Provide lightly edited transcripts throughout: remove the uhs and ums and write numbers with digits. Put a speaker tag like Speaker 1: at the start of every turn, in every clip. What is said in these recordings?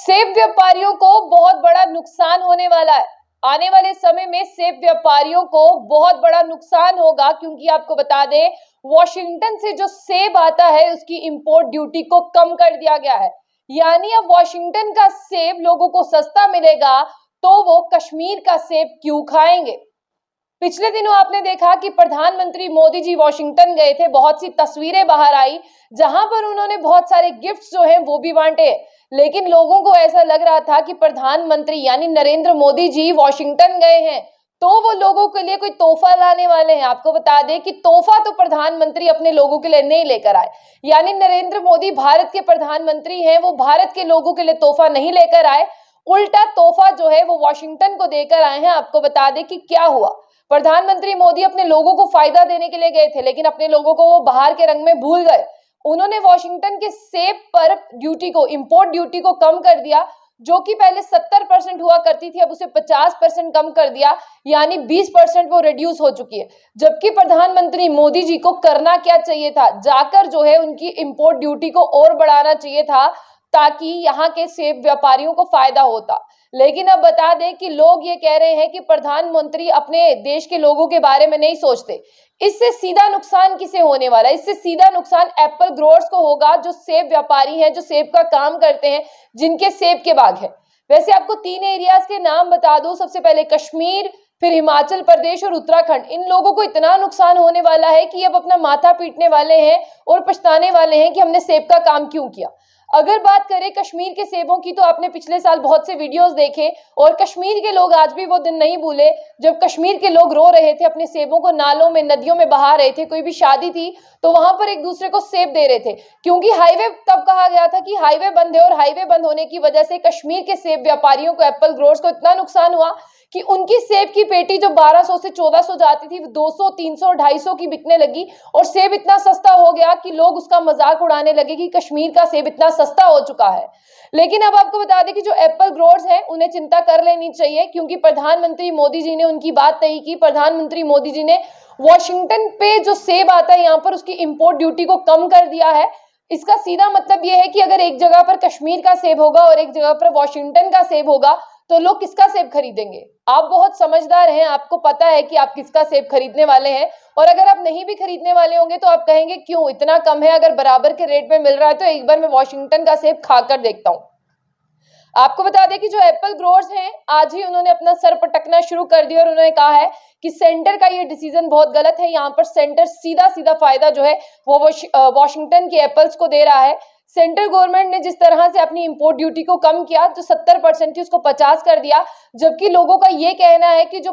Speaker 1: सेब व्यापारियों को बहुत बड़ा नुकसान होने वाला है। आने वाले समय में सेब व्यापारियों को बहुत बड़ा नुकसान होगा, क्योंकि आपको बता दें वॉशिंगटन से जो सेब आता है उसकी इंपोर्ट ड्यूटी को कम कर दिया गया है। यानी अब वॉशिंगटन का सेब लोगों को सस्ता मिलेगा तो वो कश्मीर का सेब क्यों खाएंगे। पिछले दिनों आपने देखा कि प्रधानमंत्री मोदी जी वॉशिंगटन गए थे, बहुत सी तस्वीरें बाहर आई जहां पर उन्होंने बहुत सारे गिफ्ट्स जो हैं वो भी बांटे। लेकिन लोगों को ऐसा लग रहा था कि प्रधानमंत्री यानी नरेंद्र मोदी जी वॉशिंगटन गए हैं तो वो लोगों के लिए कोई तोहफा लाने वाले हैं। आपको बता दें कि तोहफा तो प्रधानमंत्री अपने लोगों के लिए नहीं लेकर आए। यानी नरेंद्र मोदी भारत के प्रधानमंत्री हैं, वो भारत के लोगों के लिए तोहफा नहीं लेकर आए, उल्टा तोहफा जो है वो वॉशिंगटन को देकर आए हैं। आपको बता दें कि क्या हुआ। प्रधानमंत्री मोदी अपने लोगों को फायदा देने के लिए गए थे, लेकिन अपने लोगों को वो बाहर के रंग में भूल गए। उन्होंने वॉशिंगटन के सेब पर ड्यूटी को, इंपोर्ट ड्यूटी को कम कर दिया, जो कि पहले 70% हुआ करती थी, अब उसे 50% कम कर दिया। यानी 20% वो रिड्यूस हो चुकी है। जबकि प्रधानमंत्री मोदी जी को करना क्या चाहिए था, जाकर जो है उनकी इंपोर्ट ड्यूटी को और बढ़ाना चाहिए था, ताकि यहाँ के सेब व्यापारियों को फायदा होता। लेकिन अब बता दें कि लोग ये कह रहे हैं कि प्रधानमंत्री अपने देश के लोगों के बारे में नहीं सोचते। इससे सीधा नुकसान किसे होने वाला है? इससे सीधा नुकसान एप्पल ग्रोअर्स को होगा, जो सेब व्यापारी हैं, जो सेब का काम करते हैं, जिनके सेब के बाग है। वैसे आपको 3 एरियाज के नाम बता दूं। सबसे पहले कश्मीर, फिर हिमाचल प्रदेश और उत्तराखंड। इन लोगों को इतना नुकसान होने वाला है कि अब अपना माथा पीटने वाले हैं और पछताने वाले हैं कि हमने सेब का काम क्यों किया। अगर बात करें कश्मीर के सेबों की, तो आपने पिछले साल बहुत से वीडियोस देखे और कश्मीर के लोग आज भी वो दिन नहीं भूले जब कश्मीर के लोग रो रहे थे, अपने सेबों को नालों में, नदियों में बहा रहे थे। कोई भी शादी थी तो वहां पर एक दूसरे को सेब दे रहे थे, क्योंकि हाईवे तब कहा गया था कि हाईवे बंद है, और हाईवे बंद होने की वजह से कश्मीर के सेब व्यापारियों को, एप्पल ग्रोअर्स को इतना नुकसान हुआ कि उनकी सेब की पेटी जो 1200 से 1400 जाती थी, 200, 300, 250 की बिकने लगी। और सेब इतना सस्ता हो गया कि लोग उसका मजाक उड़ाने लगे कि कश्मीर का सेब इतना सस्ता हो चुका है। लेकिन अब आपको बता दें कि जो एप्पल ग्रोअर्स हैं उन्हें चिंता कर लेनी चाहिए, क्योंकि प्रधानमंत्री मोदी जी ने उनकी बात तय की। प्रधानमंत्री मोदी जी ने वॉशिंगटन पे जो सेब आता है यहाँ पर, उसकी इंपोर्ट ड्यूटी को कम कर दिया है। इसका सीधा मतलब यह है कि अगर एक जगह पर कश्मीर का सेब होगा और एक जगह पर वॉशिंगटन का सेब होगा, तो लोग किसका सेब खरीदेंगे? आप बहुत समझदार हैं, आपको पता है कि आप किसका सेब खरीदने वाले हैं। और अगर आप नहीं भी खरीदने वाले होंगे तो आप कहेंगे क्यों इतना कम है, अगर बराबर के रेट में मिल रहा है तो एक बार मैं वॉशिंगटन का सेब खाकर देखता हूँ। आपको बता दें कि जो एप्पल ग्रोअर्स हैं, आज ही उन्होंने अपना सर पटकना शुरू कर दिया और उन्होंने कहा है कि सेंटर का ये डिसीजन बहुत गलत है। यहाँ पर सेंटर सीधा सीधा फायदा जो है वो वॉशिंगटन के एप्पल्स को दे रहा है। सेंट्रल गवर्नमेंट ने जिस तरह से अपनी इंपोर्ट ड्यूटी को कम किया, जो 70% थी उसको 50 कर दिया, जबकि लोगों का ये कहना है कि जो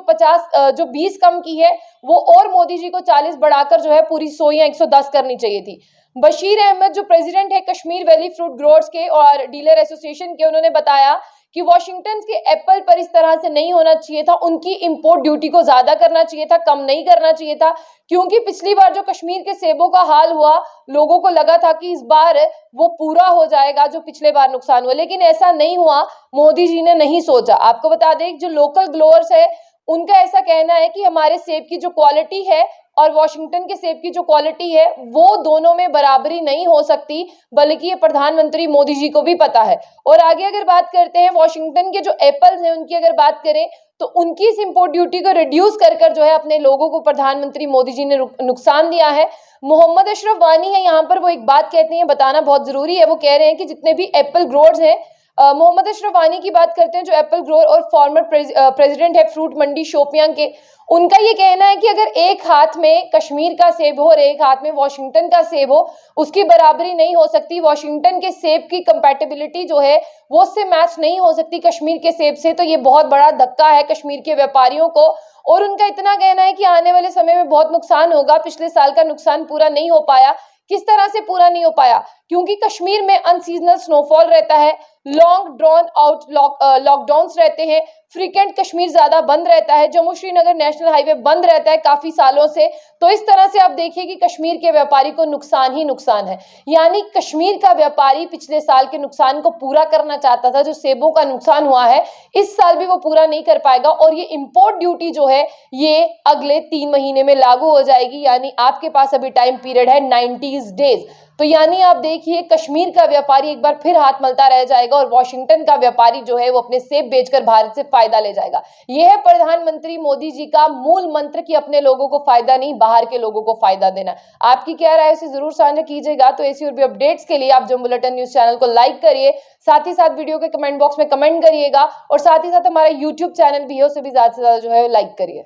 Speaker 1: 20 कम की है वो और मोदी जी को 40 बढ़ाकर जो है पूरी 100 या 110 करनी चाहिए थी। बशीर अहमद जो प्रेसिडेंट है कश्मीर वैली फ्रूट ग्रोअर्स के और डीलर एसोसिएशन के, उन्होंने बताया कि वॉशिंगटन के एप्पल पर इस तरह से नहीं होना चाहिए था, उनकी इंपोर्ट ड्यूटी को ज्यादा करना चाहिए था, कम नहीं करना चाहिए था। क्योंकि पिछली बार जो कश्मीर के सेबों का हाल हुआ, लोगों को लगा था कि इस बार वो पूरा हो जाएगा जो पिछले बार नुकसान हुआ, लेकिन ऐसा नहीं हुआ। मोदी जी ने नहीं सोचा। आपको बता दें जो लोकल ग्रोअर्स है उनका ऐसा कहना है कि हमारे सेब की जो क्वालिटी है और वॉशिंगटन के सेब की जो क्वालिटी है वो दोनों में बराबरी नहीं हो सकती, बल्कि ये प्रधानमंत्री मोदी जी को भी पता है। और आगे अगर बात करते हैं वॉशिंगटन के जो एप्पल्स हैं उनकी अगर बात करें, तो उनकी इस इंपोर्ट ड्यूटी को रिड्यूस कर जो है अपने लोगों को प्रधानमंत्री मोदी जी ने नुकसान दिया है। मोहम्मद अशरफ वानी है यहाँ पर, वो एक बात कहते हैं, बताना बहुत जरूरी है। वो कह रहे हैं कि जितने भी एप्पल ग्रोअर्स हैं, मोहम्मद अशरफ वानी की बात करते हैं जो एप्पल ग्रोअर और फॉर्मर प्रेसिडेंट है फ्रूट मंडी शोपियां के, उनका ये कहना है कि अगर एक हाथ में कश्मीर का सेब हो और एक हाथ में वॉशिंगटन का सेब हो, उसकी बराबरी नहीं हो सकती। वॉशिंगटन के सेब की कंपैटिबिलिटी जो है वो उससे मैच नहीं हो सकती कश्मीर के सेब से। तो ये बहुत बड़ा धक्का है कश्मीर के व्यापारियों को। और उनका इतना कहना है कि आने वाले समय में बहुत नुकसान होगा। पिछले साल का नुकसान पूरा नहीं हो पाया। किस तरह से पूरा नहीं हो पाया? क्योंकि कश्मीर में अनसीजनल स्नोफॉल रहता है, लॉन्ग ड्रॉन आउट लॉकडाउन्स रहते हैं, फ्रीक्वेंट कश्मीर ज्यादा बंद रहता है, जम्मू श्रीनगर नेशनल हाईवे बंद रहता है काफी सालों से। तो इस तरह से आप देखिए कि कश्मीर के व्यापारी को नुकसान ही नुकसान है। यानी कश्मीर का व्यापारी पिछले साल के नुकसान को पूरा करना चाहता था, जो सेबों का नुकसान हुआ है इस साल भी वो पूरा नहीं कर पाएगा। और ये इंपोर्ट ड्यूटी जो है ये अगले 3 महीने में लागू हो जाएगी। यानी आपके पास अभी टाइम पीरियड है 90 डेज। तो यानी आप देखिए कश्मीर का व्यापारी एक बार फिर हाथ मलता रह जाएगा जाएगा और वॉशिंगटन का व्यापारी जो है वो अपने सेब बेचकर भारत से फायदा ले जाएगा। यह है प्रधानमंत्री मोदी जी का मूल मंत्र कि अपने लोगों को फायदा नहीं, बाहर के लोगों को फायदा देना। आपकी क्या राय है इसे जरूर साझा कीजिएगा। तो ऐसी और भी अपडेट्स के लिए आप जंग बुलेटिन न्यूज चैनल को लाइक करिए, साथ ही साथ वीडियो के कमेंट बॉक्स में कमेंट करिएगा और साथ ही साथ हमारा यूट्यूब चैनल भी है, उसे भी ज्यादा से ज्यादा जो है लाइक करिए।